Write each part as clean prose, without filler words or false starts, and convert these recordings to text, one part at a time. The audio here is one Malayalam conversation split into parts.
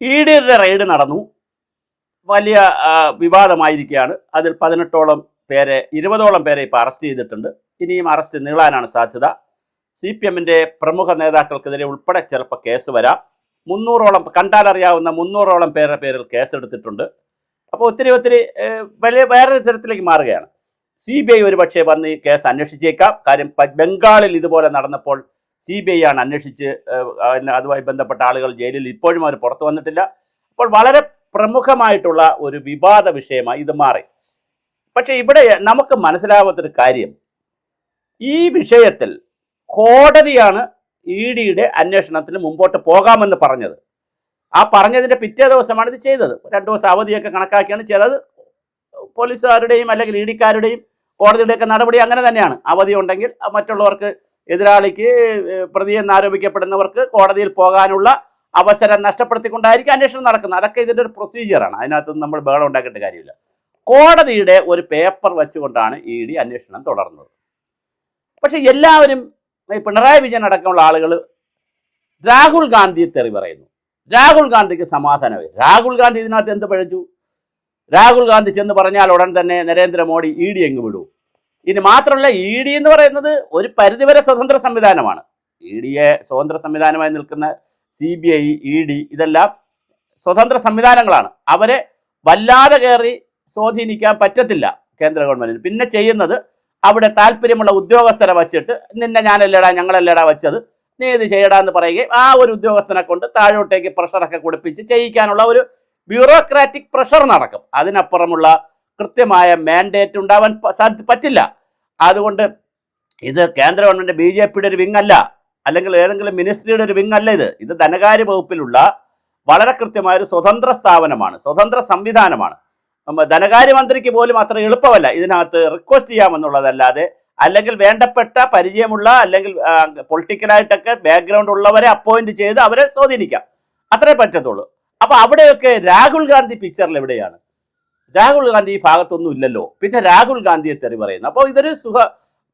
ഇഡിയുടെ റെയ്ഡ് നടന്നു. വലിയ വിവാദമായിരിക്കുകയാണ്. അതിൽ 18ഓളം പേരെ 20ഓളം പേരെ ഇപ്പോൾ അറസ്റ്റ് ചെയ്തിട്ടുണ്ട്. ഇനിയും അറസ്റ്റ് നീളാനാണ് സാധ്യത. CPMന്റെ പ്രമുഖ നേതാക്കൾക്കെതിരെ ഉൾപ്പെടെ ചിലപ്പോൾ കേസ് വരാം. 300ഓളം കണ്ടാലറിയാവുന്ന 300ഓളം പേരുടെ പേരിൽ കേസെടുത്തിട്ടുണ്ട്. അപ്പോൾ ഒത്തിരി വലിയ വേറൊരു തരത്തിലേക്ക് മാറുകയാണ്. CBI ഒരുപക്ഷെ വന്ന് ഈ കേസ് അന്വേഷിച്ചേക്കാം. കാര്യം ബംഗാളിൽ ഇതുപോലെ നടന്നപ്പോൾ CBI ആണ് അന്വേഷിച്ച് അതുമായി ബന്ധപ്പെട്ട ആളുകൾ ജയിലിൽ ഇപ്പോഴും അവർ പുറത്തു വന്നിട്ടില്ല. അപ്പോൾ വളരെ പ്രമുഖമായിട്ടുള്ള ഒരു വിവാദ വിഷയമായി ഇത് മാറി. പക്ഷേ ഇവിടെ നമുക്ക് മനസ്സിലാവാത്തൊരു കാര്യം, ഈ വിഷയത്തിൽ കോടതിയാണ് EDയുടെ അന്വേഷണത്തിന് മുമ്പോട്ട് പോകാമെന്ന് പറഞ്ഞത്. ആ പറഞ്ഞതിൻ്റെ പിറ്റേ ദിവസമാണ് ഇത് ചെയ്തത്. 2 ദിവസം അവധിയൊക്കെ കണക്കാക്കിയാണ് ചെയ്തത്. പോലീസുകാരുടെയും അല്ലെങ്കിൽ EDക്കാരുടെയും കോടതിയുടെയൊക്കെ നടപടി അങ്ങനെ തന്നെയാണ്. അവധി ഉണ്ടെങ്കിൽ മറ്റുള്ളവർക്ക്, എതിരാളിക്ക്, പ്രതിയെന്ന് ആരോപിക്കപ്പെടുന്നവർക്ക് കോടതിയിൽ പോകാനുള്ള അവസരം നഷ്ടപ്പെടുത്തിക്കൊണ്ടായിരിക്കും അന്വേഷണം നടക്കുന്നത്. അതൊക്കെ ഇതിൻ്റെ ഒരു പ്രൊസീജിയറാണ്. അതിനകത്തൊന്നും നമ്മൾ ബഹളം ഉണ്ടാക്കേണ്ട കാര്യമില്ല. കോടതിയുടെ ഒരു പേപ്പർ വെച്ചുകൊണ്ടാണ് ED അന്വേഷണം തുടർന്നത്. പക്ഷെ എല്ലാവരും, പിണറായി വിജയൻ അടക്കമുള്ള ആളുകൾ രാഹുൽ ഗാന്ധിയെ തെറി പറയുന്നു. രാഹുൽ ഗാന്ധിക്ക് സമാധാനമായി. രാഹുൽ ഗാന്ധി ഇതിനകത്ത് എന്ത് പഴച്ചു? രാഹുൽ ഗാന്ധി ചെന്ന് പറഞ്ഞാൽ ഉടൻ തന്നെ നരേന്ദ്രമോദി ED എങ്ങ് വിടൂ. ഇനി മാത്രമല്ല, ED എന്ന് പറയുന്നത് ഒരു പരിധിവരെ സ്വതന്ത്ര സംവിധാനമാണ്. EDയെ സ്വതന്ത്ര സംവിധാനമായി നിൽക്കുന്ന CBI, ED ഇതെല്ലാം സ്വതന്ത്ര സംവിധാനങ്ങളാണ്. അവരെ വല്ലാതെ കയറി സ്വാധീനിക്കാൻ പറ്റത്തില്ല കേന്ദ്ര ഗവൺമെന്റിന്. പിന്നെ ചെയ്യുന്നത്, അവിടെ താല്പര്യമുള്ള ഉദ്യോഗസ്ഥരെ വച്ചിട്ട്, നിന്നെ ഞാനല്ലേടാ ഞങ്ങളല്ലേടാ വെച്ചത്, നീ ഇത് ചെയ്യടാ എന്ന് പറയുകയും ആ ഒരു ഉദ്യോഗസ്ഥനെ കൊണ്ട് താഴോട്ടേക്ക് പ്രഷറൊക്കെ കൊടുപ്പിച്ച് ചെയ്യിക്കാനുള്ള ഒരു ബ്യൂറോക്രാറ്റിക് പ്രഷർ നടക്കും. അതിനപ്പുറമുള്ള കൃത്യമായ മാൻഡേറ്റ് ഉണ്ടാവാൻ പറ്റില്ല. അതുകൊണ്ട് ഇത് കേന്ദ്ര ഗവൺമെന്റ് BJPയുടെ ഒരു വിങ് അല്ല, അല്ലെങ്കിൽ ഏതെങ്കിലും മിനിസ്ട്രിയുടെ ഒരു വിങ് അല്ല. ഇത് ധനകാര്യ വകുപ്പിലുള്ള വളരെ കൃത്യമായൊരു സ്വതന്ത്ര സ്ഥാപനമാണ്, സ്വതന്ത്ര സംവിധാനമാണ്. ധനകാര്യമന്ത്രിക്ക് പോലും അത്ര എളുപ്പമല്ല ഇതിനകത്ത് റിക്വസ്റ്റ് ചെയ്യാമെന്നുള്ളതല്ലാതെ, അല്ലെങ്കിൽ വേണ്ടപ്പെട്ട പരിചയമുള്ള അല്ലെങ്കിൽ പൊളിറ്റിക്കലായിട്ടൊക്കെ ബാക്ക്ഗ്രൗണ്ട് ഉള്ളവരെ അപ്പോയിന്റ് ചെയ്ത് അവരെ സ്വാധീനിക്കാം. അത്രേ പറ്റത്തുള്ളൂ. അപ്പൊ അവിടെയൊക്കെ രാഹുൽ ഗാന്ധി പിക്ചറിൽ എവിടെയാണ്? രാഹുൽ ഗാന്ധി ഈ ഭാഗത്തൊന്നും ഇല്ലല്ലോ. പിന്നെ രാഹുൽ ഗാന്ധിയെ തെറി പറയുന്നു. അപ്പോൾ ഇതൊരു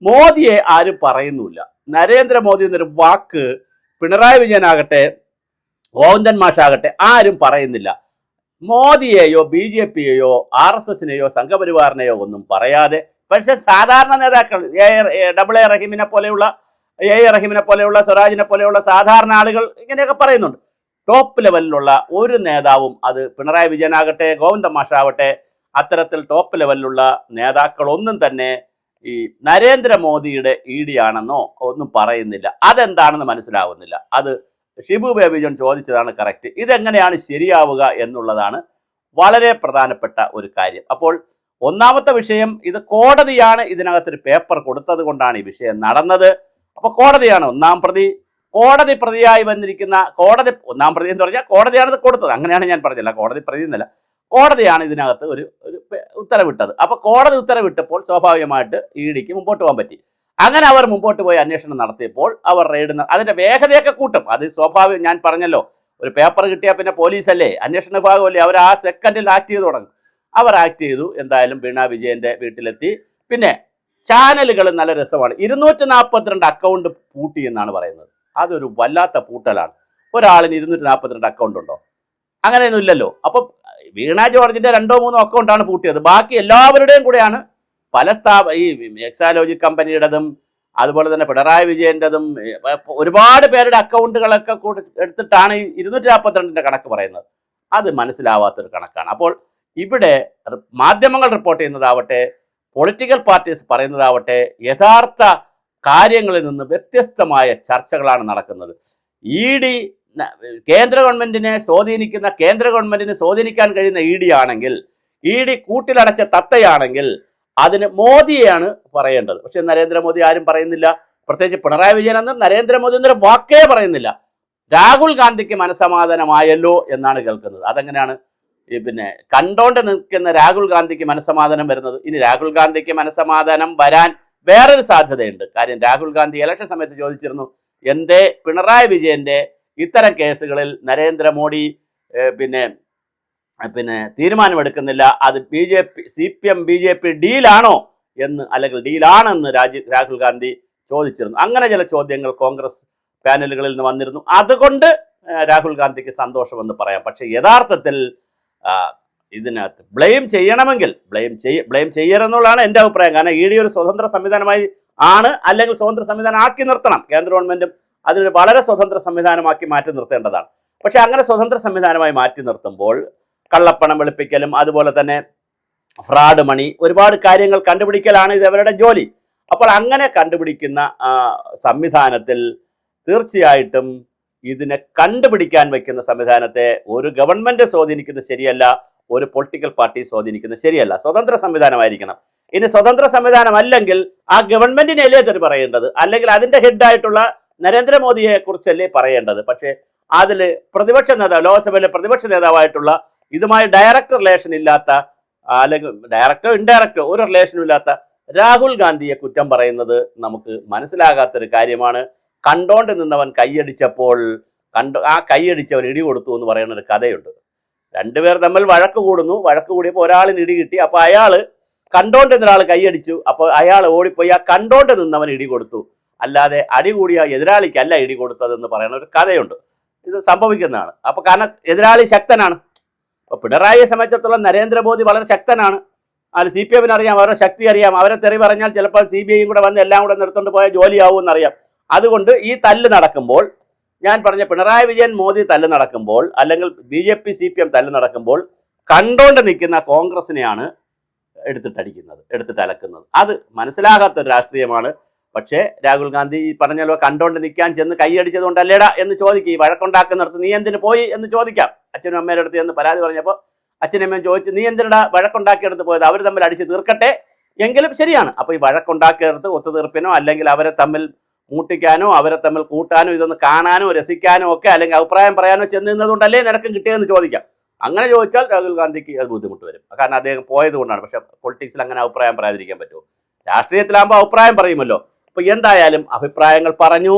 മോദിയെ ആരും പറയുന്നില്ല. നരേന്ദ്രമോദി എന്നൊരു വാക്ക് പിണറായി വിജയനാകട്ടെ, ഗോവിന്ദൻ മാഷാകട്ടെ ആരും പറയുന്നില്ല. മോദിയെയോ BJPയെയോ RSSനെയോ സംഘപരിവാറിനെയോ ഒന്നും പറയാതെ, പക്ഷെ സാധാരണ നേതാക്കൾ AA റഹീമിനെ പോലെയുള്ള സ്വരാജിനെ പോലെയുള്ള സാധാരണ ആളുകൾ ഇങ്ങനെയൊക്കെ പറയുന്നുണ്ട്. ടോപ്പ് ലെവലിലുള്ള ഒരു നേതാവും, അത് പിണറായി വിജയനാകട്ടെ ഗോവിന്ദൻ മാഷാവട്ടെ, അത്തരത്തിൽ ടോപ്പ് ലെവലിലുള്ള നേതാക്കളൊന്നും തന്നെ ഈ നരേന്ദ്രമോദിയുടെ ED ആണെന്നോ ഒന്നും പറയുന്നില്ല. അതെന്താണെന്ന് മനസ്സിലാവുന്നില്ല. അത് ഷിബു ബേബി ജോൺ ചോദിച്ചതാണ് കറക്റ്റ്. ഇതെങ്ങനെയാണ് ശരിയാവുക എന്നുള്ളതാണ് വളരെ പ്രധാനപ്പെട്ട ഒരു കാര്യം. അപ്പോൾ ഒന്നാമത്തെ വിഷയം, ഇത് കോടതിയാണ് ഇതിനകത്തൊരു പേപ്പർ കൊടുത്തത് കൊണ്ടാണ് ഈ വിഷയം നടന്നത്. അപ്പോൾ കോടതിയാണ് ഒന്നാം പ്രതി. കോടതി പ്രതിയായി വന്നിരിക്കുന്ന ഒന്നാം പ്രതി എന്ന് പറഞ്ഞാൽ കോടതിയാണ് ഇത് കൊടുത്തത്. അങ്ങനെയാണ് ഞാൻ പറഞ്ഞില്ല, കോടതി പ്രതി എന്നല്ല, കോടതിയാണ് ഇതിനകത്ത് ഒരു ഉത്തരവിട്ടത്. അപ്പോൾ കോടതി ഉത്തരവിട്ടപ്പോൾ സ്വാഭാവികമായിട്ട് EDക്ക് മുമ്പോട്ട് പോകാൻ പറ്റി. അങ്ങനെ അവർ മുമ്പോട്ട് പോയി അന്വേഷണം നടത്തിയപ്പോൾ അവർ റെയ്ഡ് അതിൻ്റെ വേഗതയൊക്കെ കൂട്ടും. അത് സ്വാഭാവികം. ഞാൻ പറഞ്ഞല്ലോ, ഒരു പേപ്പർ കിട്ടിയാൽ പിന്നെ പോലീസല്ലേ, അന്വേഷണ വിഭാഗമല്ലേ, അവർ ആ സെക്കൻഡിൽ ആക്ട് ചെയ്ത് തുടങ്ങും. അവർ ആക്ട് ചെയ്തു. എന്തായാലും വീണ വിജയൻ്റെ വീട്ടിലെത്തി. പിന്നെ ചാനലുകൾ നല്ല രസമാണ്. 242 അക്കൗണ്ട് പൂട്ടി എന്നാണ് പറയുന്നത്. അതൊരു വല്ലാത്ത പൂട്ടലാണ്. ഒരാളിന് 242 അക്കൗണ്ട് ഉണ്ടോ? അങ്ങനെയൊന്നും ഇല്ലല്ലോ. അപ്പം വീണ ജോർജിൻ്റെ 2-3 അക്കൗണ്ടാണ് പൂട്ടിയത്. ബാക്കി എല്ലാവരുടെയും കൂടെയാണ് ഈ എക്സാലോജി കമ്പനിയുടേതും അതുപോലെ തന്നെ പിണറായി വിജയൻ്റെതും ഒരുപാട് പേരുടെ അക്കൗണ്ടുകളൊക്കെ എടുത്തിട്ടാണ് ഈ 242 കണക്ക് പറയുന്നത്. അത് മനസ്സിലാവാത്തൊരു കണക്കാണ്. അപ്പോൾ ഇവിടെ മാധ്യമങ്ങൾ റിപ്പോർട്ട് ചെയ്യുന്നതാവട്ടെ, പൊളിറ്റിക്കൽ പാർട്ടീസ് പറയുന്നതാവട്ടെ, യഥാർത്ഥ കാര്യങ്ങളിൽ നിന്ന് വ്യത്യസ്തമായ ചർച്ചകളാണ് നടക്കുന്നത്. ED കേന്ദ്ര ഗവൺമെന്റിനെ സ്വാധീനിക്കുന്ന, കേന്ദ്ര ഗവൺമെന്റിന് സ്വാധീനിക്കാൻ കഴിയുന്ന ED ആണെങ്കിൽ, ED കൂട്ടിലടച്ച തത്തയാണെങ്കിൽ അതിന് മോദിയെയാണ് പറയേണ്ടത്. പക്ഷെ നരേന്ദ്രമോദി ആരും പറയുന്നില്ല. പ്രത്യേകിച്ച് പിണറായി വിജയൻ എന്നും നരേന്ദ്രമോദി എന്നൊരു വാക്കേ പറയുന്നില്ല. രാഹുൽ ഗാന്ധിക്ക് മനസ്സമാധാനമായല്ലോ എന്നാണ് കേൾക്കുന്നത്. അതെങ്ങനെയാണ് പിന്നെ കണ്ടോണ്ട് നിൽക്കുന്ന രാഹുൽ ഗാന്ധിക്ക് മനസ്സമാധാനം വരുന്നത്? ഇനി രാഹുൽ ഗാന്ധിക്ക് മനസ്സമാധാനം വരാൻ വേറൊരു സാധ്യതയുണ്ട്. കാര്യം രാഹുൽ ഗാന്ധി ഇലക്ഷൻ സമയത്ത് ചോദിച്ചിരുന്നു, എന്തേ പിണറായി വിജയന്റെ ഇത്തരം കേസുകളിൽ നരേന്ദ്രമോദി പിന്നെ തീരുമാനമെടുക്കുന്നില്ല, അത് CPM BJP ഡീലാണോ എന്ന്, അല്ലെങ്കിൽ ഡീലാണെന്ന് രാഹുൽ ഗാന്ധി ചോദിച്ചിരുന്നു. അങ്ങനെ ചില ചോദ്യങ്ങൾ കോൺഗ്രസ് പാനലുകളിൽ നിന്ന് വന്നിരുന്നു. അതുകൊണ്ട് രാഹുൽ ഗാന്ധിക്ക് സന്തോഷമെന്ന് പറയാം. പക്ഷെ യഥാർത്ഥത്തിൽ ഇതിനകത്ത് ബ്ലെയിം ചെയ്യണമെങ്കിൽ ബ്ലെയിം ചെയ്യരുതെന്നുള്ളതാണ് എൻ്റെ അഭിപ്രായം. കാരണം ഇ ഡി ഒരു സ്വതന്ത്ര സംവിധാനമായി അല്ലെങ്കിൽ സ്വതന്ത്ര സംവിധാനം ആക്കി നിർത്തണം. കേന്ദ്ര ഗവൺമെന്റും അതിനൊരു വളരെ സ്വതന്ത്ര സംവിധാനമാക്കി മാറ്റി നിർത്തേണ്ടതാണ്. പക്ഷെ അങ്ങനെ സ്വതന്ത്ര സംവിധാനമായി മാറ്റി നിർത്തുമ്പോൾ കള്ളപ്പണം വെളുപ്പിക്കലും അതുപോലെ തന്നെ ഫ്രോഡ് മണി ഒരുപാട് കാര്യങ്ങൾ കണ്ടുപിടിക്കലാണ് ഇത് അവരുടെ ജോലി. അപ്പോൾ അങ്ങനെ കണ്ടുപിടിക്കുന്ന സംവിധാനത്തിൽ തീർച്ചയായിട്ടും ഇതിനെ കണ്ടുപിടിക്കാൻ വയ്ക്കുന്ന സംവിധാനത്തെ ഒരു ഗവൺമെന്റ് സ്വാധീനിക്കുന്നത് ശരിയല്ല, ഒരു പൊളിറ്റിക്കൽ പാർട്ടി സ്വാധീനിക്കുന്നത് ശരിയല്ല. സ്വതന്ത്ര സംവിധാനമായിരിക്കണം. ഇനി സ്വതന്ത്ര സംവിധാനം അല്ലെങ്കിൽ ആ ഗവൺമെന്റിനല്ലേ തെറി പറയേണ്ടത്, അല്ലെങ്കിൽ അതിന്റെ ഹെഡായിട്ടുള്ള നരേന്ദ്രമോദിയെ കുറിച്ചല്ലേ പറയേണ്ടത്. പക്ഷേ അതിൽ പ്രതിപക്ഷ നേതാവ്, ലോക്സഭയിലെ പ്രതിപക്ഷ നേതാവായിട്ടുള്ള ഇതുമായി ഡയറക്റ്റ് റിലേഷൻ ഇല്ലാത്ത, അല്ലെങ്കിൽ ഡയറക്റ്റോ ഇൻഡയറക്റ്റോ ഒരു റിലേഷനും ഇല്ലാത്ത രാഹുൽ ഗാന്ധിയെ കുറ്റം പറയുന്നത് നമുക്ക് മനസ്സിലാകാത്തൊരു കാര്യമാണ്. കണ്ടോണ്ട് നിന്നവൻ കൈയടിച്ചപ്പോൾ ആ കൈയടിച്ചവൻ ഇടി കൊടുത്തു എന്ന് പറയുന്ന ഒരു കഥയുണ്ട്. രണ്ടുപേർ തമ്മിൽ വഴക്ക് കൂടിയപ്പോൾ ഒരാളിന് ഇടി കിട്ടി. അപ്പോൾ അയാൾ കണ്ടോണ്ട് നിന്നൊരാൾ കൈയടിച്ചു. അപ്പോൾ അയാൾ ഓടിപ്പോയി ആ കണ്ടോണ്ട് നിന്നവൻ ഇടി കൊടുത്തു, അല്ലാതെ അടി കൂടിയ എതിരാളിക്കല്ല ഇടി കൊടുത്തതെന്ന് പറയുന്ന ഒരു കഥയുണ്ട്. ഇത് സംഭവിക്കുന്നതാണ്. അപ്പോൾ കാരണം എതിരാളി ശക്തനാണ്. അപ്പോൾ പിണറായിയെ സംബന്ധിച്ചിടത്തോളം നരേന്ദ്രമോദി വളരെ ശക്തനാണ്. അതിൽ CPM അറിയാം, അവരുടെ ശക്തി അറിയാം. അവരെ തെറി പറഞ്ഞാൽ ചിലപ്പോൾ CBI കൂടെ വന്ന് എല്ലാം കൂടെ നിർത്തുകൊണ്ട് പോയാൽ ജോലിയാവുമെന്നറിയാം. അതുകൊണ്ട് ഈ തല്ല് നടക്കുമ്പോൾ, ഞാൻ പറഞ്ഞ പിണറായി വിജയൻ മോദി തല്ല് നടക്കുമ്പോൾ, അല്ലെങ്കിൽ BJP CPM തല്ല് നടക്കുമ്പോൾ കണ്ടോണ്ട് നിൽക്കുന്ന കോൺഗ്രസിനെയാണ് എടുത്തിട്ട് അലക്കുന്നത്. അത് മനസ്സിലാകാത്തൊരു രാഷ്ട്രീയമാണ്. പക്ഷേ രാഹുൽ ഗാന്ധി ഈ പറഞ്ഞല്ലോ കണ്ടോണ്ട് നിൽക്കാൻ ചെന്ന് കൈയടിച്ചത് കൊണ്ടല്ലേടാ എന്ന് ചോദിക്കും. ഈ വഴക്കുണ്ടാക്കുന്നിടത്ത് നീ എന്തിനു പോയി എന്ന് ചോദിക്കാം. അച്ഛനും അമ്മയുടെ അടുത്ത് എന്ന് പരാതി പറഞ്ഞപ്പോൾ അച്ഛനും അമ്മയും ചോദിച്ച് നീ എന്തിനടാ വഴക്കുണ്ടാക്കിയെടുത്ത് പോയത്, അവർ തമ്മിൽ അടിച്ച് തീർക്കട്ടെ എങ്കിലും ശരിയാണ്. അപ്പോൾ ഈ വഴക്കുണ്ടാക്കിയെടുത്ത് ഒത്തുതീർപ്പിനോ അല്ലെങ്കിൽ അവരെ തമ്മിൽ മൂട്ടിക്കാനോ അവരെ തമ്മിൽ കൂട്ടാനോ ഇതൊന്ന് കാണാനോ രസിക്കാനോ ഒക്കെ അല്ലെങ്കിൽ അഭിപ്രായം പറയാനോ ചെന്ന് നിന്നതുകൊണ്ടല്ലേ നിനക്ക് കിട്ടിയതെന്ന് ചോദിക്കാം. അങ്ങനെ ചോദിച്ചാൽ രാഹുൽ ഗാന്ധിക്ക് അത് ബുദ്ധിമുട്ട് വരും. കാരണം അദ്ദേഹം പോയത് കൊണ്ടാണ്. പക്ഷെ പൊളിറ്റിക്സിൽ അങ്ങനെ അഭിപ്രായം പറയാതിരിക്കാൻ പറ്റുമോ? രാഷ്ട്രീയത്തിലാകുമ്പോൾ അഭിപ്രായം പറയുമല്ലോ. അപ്പോൾ എന്തായാലും അഭിപ്രായങ്ങൾ പറഞ്ഞു,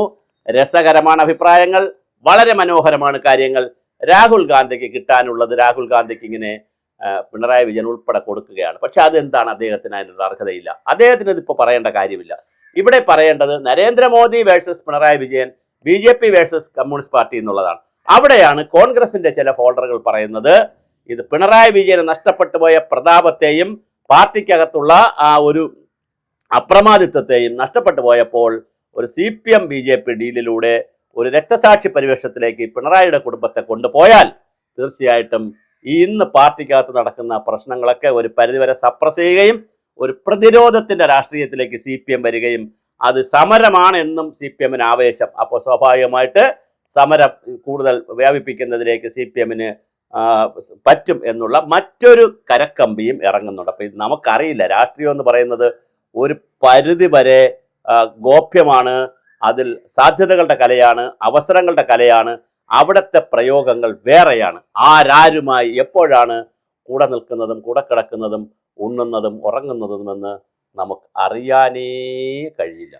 രസകരമാണ് അഭിപ്രായങ്ങൾ, വളരെ മനോഹരമാണ് കാര്യങ്ങൾ. രാഹുൽ ഗാന്ധിക്ക് കിട്ടാനുള്ളത് രാഹുൽ ഗാന്ധിക്ക് ഇങ്ങനെ പിണറായി വിജയൻ ഉൾപ്പെടെ കൊടുക്കുകയാണ്. പക്ഷെ അതെന്താണ്, അദ്ദേഹത്തിന് അതിനുള്ള അർഹതയില്ല. അദ്ദേഹത്തിന് ഇതിപ്പോൾ പറയേണ്ട കാര്യമില്ല. ഇവിടെ പറയേണ്ടത് Narendra Modi versus Pinarayi Vijayan, BJP versus communist party എന്നുള്ളതാണ്. അവിടെയാണ് കോൺഗ്രസിന്റെ ചില ഫോൾഡറുകൾ പറയുന്നത് ഇത് പിണറായി വിജയന് നഷ്ടപ്പെട്ടു പോയ പ്രതാപത്തെയും പാർട്ടിക്കകത്തുള്ള ആ ഒരു അപ്രമാദിത്വത്തെയും നഷ്ടപ്പെട്ടു പോയപ്പോൾ ഒരു CPM BJP ഡീലിലൂടെ ഒരു രക്തസാക്ഷി പരിവേഷത്തിലേക്ക് പിണറായിയുടെ കുടുംബത്തെ കൊണ്ടുപോയാൽ തീർച്ചയായിട്ടും ഇന്ന് പാർട്ടിക്കകത്ത് നടക്കുന്ന പ്രശ്നങ്ങളൊക്കെ ഒരു പരിധിവരെ സപ്രസ് ചെയ്യുകയും ഒരു പ്രതിരോധത്തിന്റെ രാഷ്ട്രീയത്തിലേക്ക് CPM വരികയും അത് സമരമാണ് എന്നും CPM-ന് ആവേശം. അപ്പോൾ സ്വാഭാവികമായിട്ട് സമരം കൂടുതൽ വ്യാപിപ്പിക്കുന്നതിലേക്ക് CPM-ന് പറ്റും എന്നുള്ള മറ്റൊരു കരക്കമ്പിയും ഇറങ്ങുന്നുണ്ട്. അപ്പോൾ ഇത് നമുക്കറിയില്ല. രാഷ്ട്രീയം എന്ന് പറയുന്നത് ഒരു പരിധി വരെ ഗോപ്യമാണ്. അതിൽ സാധ്യതകളുടെ കലയാണ്, അവസരങ്ങളുടെ കലയാണ്. അവിടുത്തെ പ്രയോഗങ്ങൾ വേറെയാണ്. ആരാരുമായി എപ്പോഴാണ് കൂടെ നിൽക്കുന്നതും കൂടെ കിടക്കുന്നതും ഉണ്ണുന്നതും ഉറങ്ങുന്നതുമെന്ന് നമുക്ക് അറിയാനേ കഴിയില്ല.